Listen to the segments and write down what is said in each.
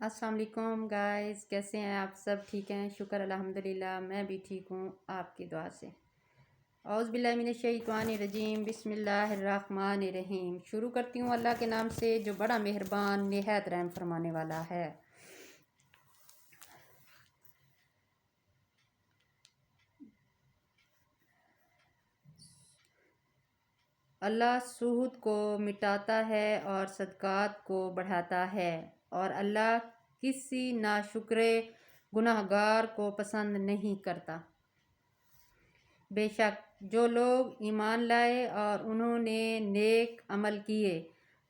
السلام علیکم گائز، کیسے ہیں آپ؟ سب ٹھیک ہیں؟ شکر الحمدللہ، میں بھی ٹھیک ہوں آپ کی دعا سے۔ اعوذ باللہ من الشیطان الرجیم، بسم اللہ الرحمن الرحیم۔ شروع کرتی ہوں اللہ کے نام سے جو بڑا مہربان نہایت رحم فرمانے والا ہے۔ اللہ سود کو مٹاتا ہے اور صدقات کو بڑھاتا ہے، اور اللہ کسی ناشکر گناہگار کو پسند نہیں کرتا۔ بے شک جو لوگ ایمان لائے اور انہوں نے نیک عمل کیے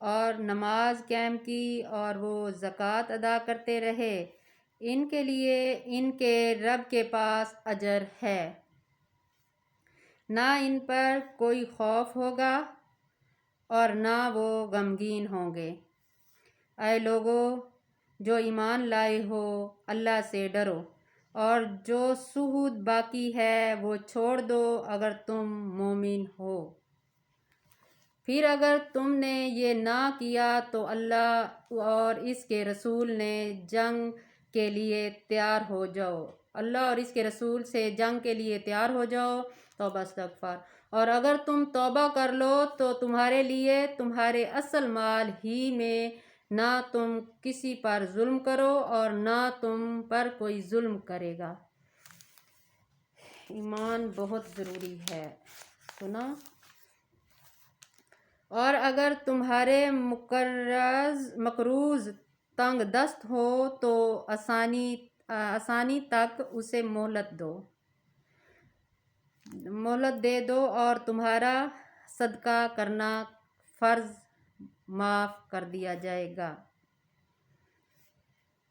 اور نماز قائم کی اور وہ زکوٰۃ ادا کرتے رہے، ان کے لیے ان کے رب کے پاس اجر ہے، نہ ان پر کوئی خوف ہوگا اور نہ وہ غمگین ہوں گے۔ اے لوگو جو ایمان لائے ہو، اللہ سے ڈرو اور جو سود باقی ہے وہ چھوڑ دو اگر تم مومن ہو۔ پھر اگر تم نے یہ نہ کیا تو اللہ اور اس کے رسول نے جنگ کے لیے تیار ہو جاؤ۔ اللہ اور اس کے رسول سے جنگ کے لیے تیار ہو جاؤ۔ توبہ استغفار۔ اور اگر تم توبہ کر لو تو تمہارے لیے تمہارے اصل مال ہی میں نہ تم کسی پر ظلم کرو اور نہ تم پر کوئی ظلم کرے گا۔ ایمان بہت ضروری ہے، سنا۔ اور اگر تمہارے مقروض تنگ دست ہو تو آسانی تک اسے مہلت دے دو اور تمہارا صدقہ کرنا فرض معاف کر دیا جائے گا۔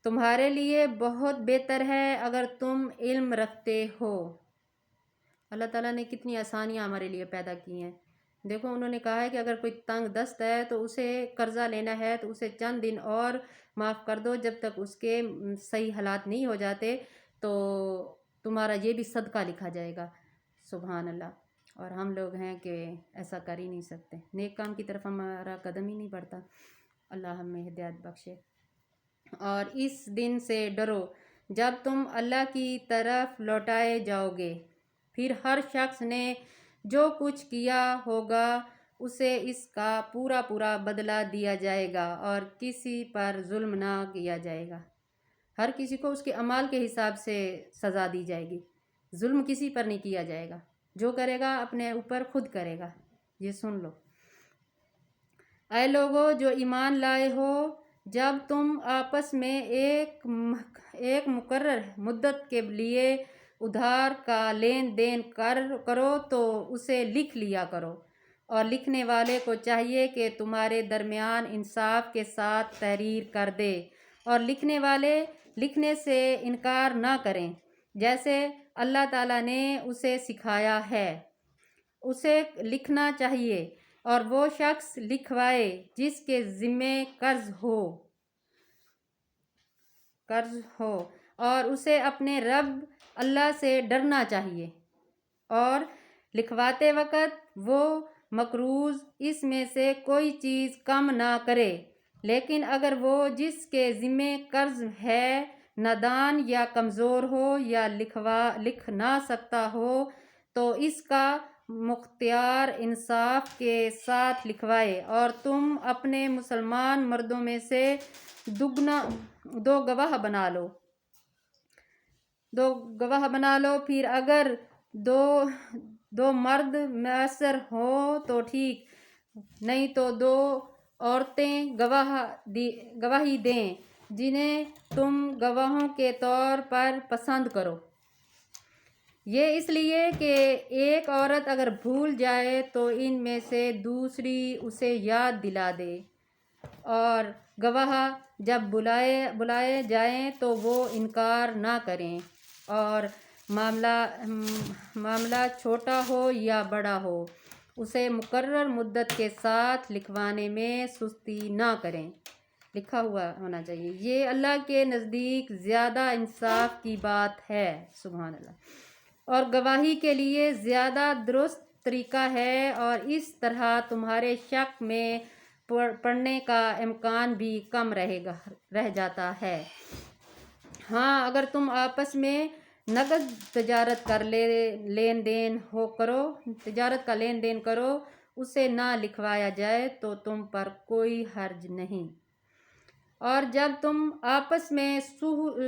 تمہارے لیے بہت بہتر ہے اگر تم علم رکھتے ہو۔ اللہ تعالیٰ نے کتنی آسانیاں ہمارے لیے پیدا کی ہیں۔ دیکھو انہوں نے کہا ہے کہ اگر کوئی تنگ دست ہے تو اسے قرضہ لینا ہے تو اسے چند دن اور معاف کر دو، جب تک اس کے صحیح حالات نہیں ہو جاتے تو تمہارا یہ بھی صدقہ لکھا جائے گا۔ سبحان اللہ۔ اور ہم لوگ ہیں کہ ایسا کر ہی نہیں سکتے، نیک کام کی طرف ہمارا قدم ہی نہیں بڑھتا۔ اللہ ہمیں ہدایت بخشے۔ اور اس دن سے ڈرو جب تم اللہ کی طرف لوٹائے جاؤ گے، پھر ہر شخص نے جو کچھ کیا ہوگا اسے اس کا پورا بدلہ دیا جائے گا اور کسی پر ظلم نہ کیا جائے گا۔ ہر کسی کو اس کے اعمال کے حساب سے سزا دی جائے گی، ظلم کسی پر نہیں کیا جائے گا۔ جو کرے گا اپنے اوپر خود کرے گا، یہ سن لو۔ اے لوگو جو ایمان لائے ہو، جب تم آپس میں ایک مقرر مدت کے لیے ادھار کا لین دین کرو تو اسے لکھ لیا کرو، اور لکھنے والے کو چاہیے کہ تمہارے درمیان انصاف کے ساتھ تحریر کر دے، اور لکھنے والے لکھنے سے انکار نہ کریں جیسے اللہ تعالیٰ نے اسے سکھایا ہے، اسے لکھنا چاہیے، اور وہ شخص لکھوائے جس کے ذمہ قرض ہو، اور اسے اپنے رب اللہ سے ڈرنا چاہیے، اور لکھواتے وقت وہ مقروض اس میں سے کوئی چیز کم نہ کرے، لیکن اگر وہ جس کے ذمہ قرض ہے نادان یا کمزور ہو یا لکھ نہ سکتا ہو تو اس کا مختار انصاف کے ساتھ لکھوائے، اور تم اپنے مسلمان مردوں میں سے دو گواہ بنا لو، پھر اگر دو مرد میسر ہوں تو ٹھیک، نہیں تو دو عورتیں گواہی دیں جنہیں تم گواہوں کے طور پر پسند کرو۔ یہ اس لیے کہ ایک عورت اگر بھول جائے تو ان میں سے دوسری اسے یاد دلا دے، اور گواہ جب بلائے جائیں تو وہ انکار نہ کریں، اور معاملہ چھوٹا ہو یا بڑا ہو اسے مقرر مدت کے ساتھ لکھوانے میں سستی نہ کریں، لکھا ہوا ہونا چاہیے۔ یہ اللہ کے نزدیک زیادہ انصاف کی بات ہے۔ سبحان اللہ۔ اور گواہی کے لیے زیادہ درست طریقہ ہے، اور اس طرح تمہارے شک میں پڑنے کا امکان بھی کم رہ جاتا ہے۔ ہاں، اگر تم آپس میں نقد تجارت کا لین دین کرو، اسے نہ لکھوایا جائے تو تم پر کوئی حرج نہیں۔ اور جب تم آپس میں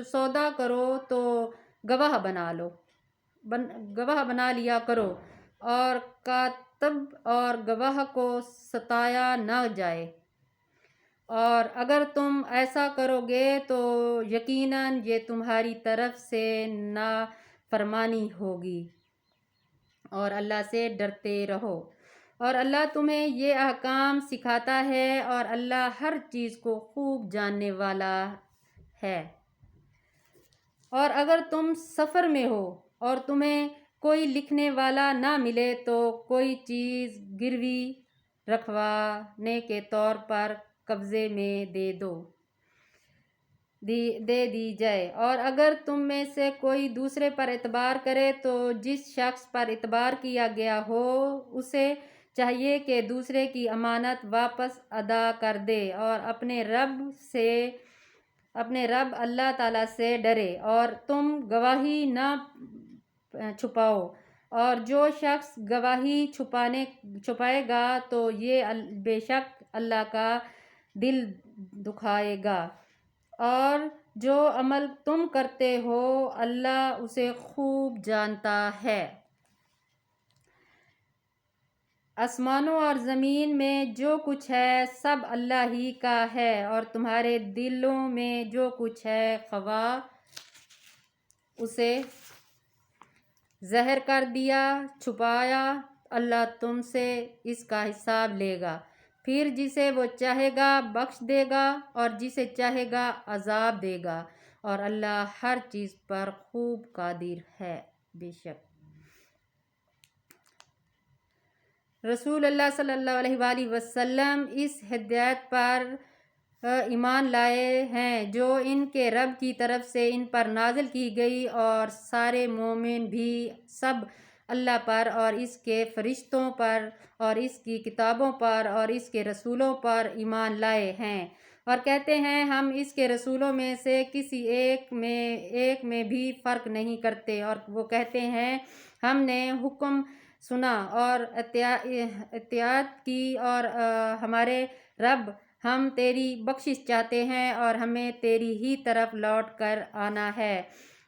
سودا کرو تو گواہ بنا لیا کرو، اور کاتب اور گواہ کو ستایا نہ جائے، اور اگر تم ایسا کرو گے تو یقیناً یہ تمہاری طرف سے نافرمانی ہوگی، اور اللہ سے ڈرتے رہو، اور اللہ تمہیں یہ احکام سکھاتا ہے، اور اللہ ہر چیز کو خوب جاننے والا ہے۔ اور اگر تم سفر میں ہو اور تمہیں کوئی لکھنے والا نہ ملے تو کوئی چیز گروی رکھوانے کے طور پر قبضے میں دے دی جائے، اور اگر تم میں سے کوئی دوسرے پر اعتبار کرے تو جس شخص پر اعتبار کیا گیا ہو اسے چاہیے کہ دوسرے کی امانت واپس ادا کر دے، اور اپنے رب اللہ تعالیٰ سے ڈرے، اور تم گواہی نہ چھپاؤ، اور جو شخص گواہی چھپائے گا تو یہ بے شک اللہ کا دل دکھائے گا، اور جو عمل تم کرتے ہو اللہ اسے خوب جانتا ہے۔ آسمانوں اور زمین میں جو کچھ ہے سب اللہ ہی کا ہے، اور تمہارے دلوں میں جو کچھ ہے خواہ اسے ظاہر کر دیا چھپایا، اللہ تم سے اس کا حساب لے گا، پھر جسے وہ چاہے گا بخش دے گا اور جسے چاہے گا عذاب دے گا، اور اللہ ہر چیز پر خوب قادر ہے۔ بے شک رسول اللہ صلی اللہ علیہ وآلہ وسلم اس ہدایت پر ایمان لائے ہیں جو ان کے رب کی طرف سے ان پر نازل کی گئی، اور سارے مومن بھی سب اللہ پر اور اس کے فرشتوں پر اور اس کی کتابوں پر اور اس کے رسولوں پر ایمان لائے ہیں، اور کہتے ہیں ہم اس کے رسولوں میں سے کسی ایک میں بھی فرق نہیں کرتے، اور وہ کہتے ہیں ہم نے حکم سنا اور اطاعت کی، اور ہمارے رب ہم تیری بخشش چاہتے ہیں اور ہمیں تیری ہی طرف لوٹ کر آنا ہے۔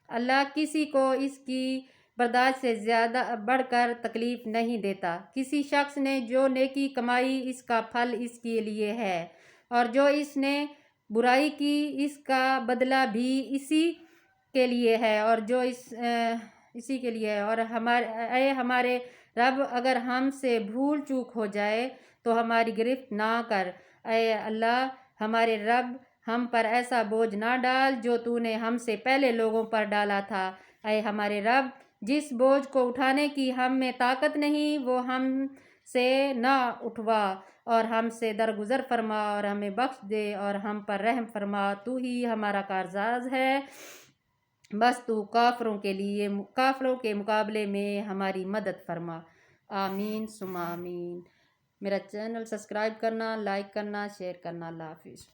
اللہ کسی کو اس کی برداشت سے زیادہ بڑھ کر تکلیف نہیں دیتا۔ کسی شخص نے جو نیکی کمائی اس کا پھل اس کے لیے ہے، اور جو اس نے برائی کی اس کا بدلہ بھی اسی کے لیے ہے، اور اے ہمارے رب اگر ہم سے بھول چوک ہو جائے تو ہماری گرفت نہ کر، اے اللہ ہمارے رب ہم پر ایسا بوجھ نہ ڈال جو تو نے ہم سے پہلے لوگوں پر ڈالا تھا، اے ہمارے رب جس بوجھ کو اٹھانے کی ہم میں طاقت نہیں وہ ہم سے نہ اٹھوا، اور ہم سے درگزر فرما اور ہمیں بخش دے اور ہم پر رحم فرما، تو ہی ہمارا کارساز ہے، بس تو کافروں کے مقابلے میں ہماری مدد فرما۔ آمین ثم آمین۔ میرا چینل سبسکرائب کرنا، لائک کرنا، شیئر کرنا۔ اللہ حافظ۔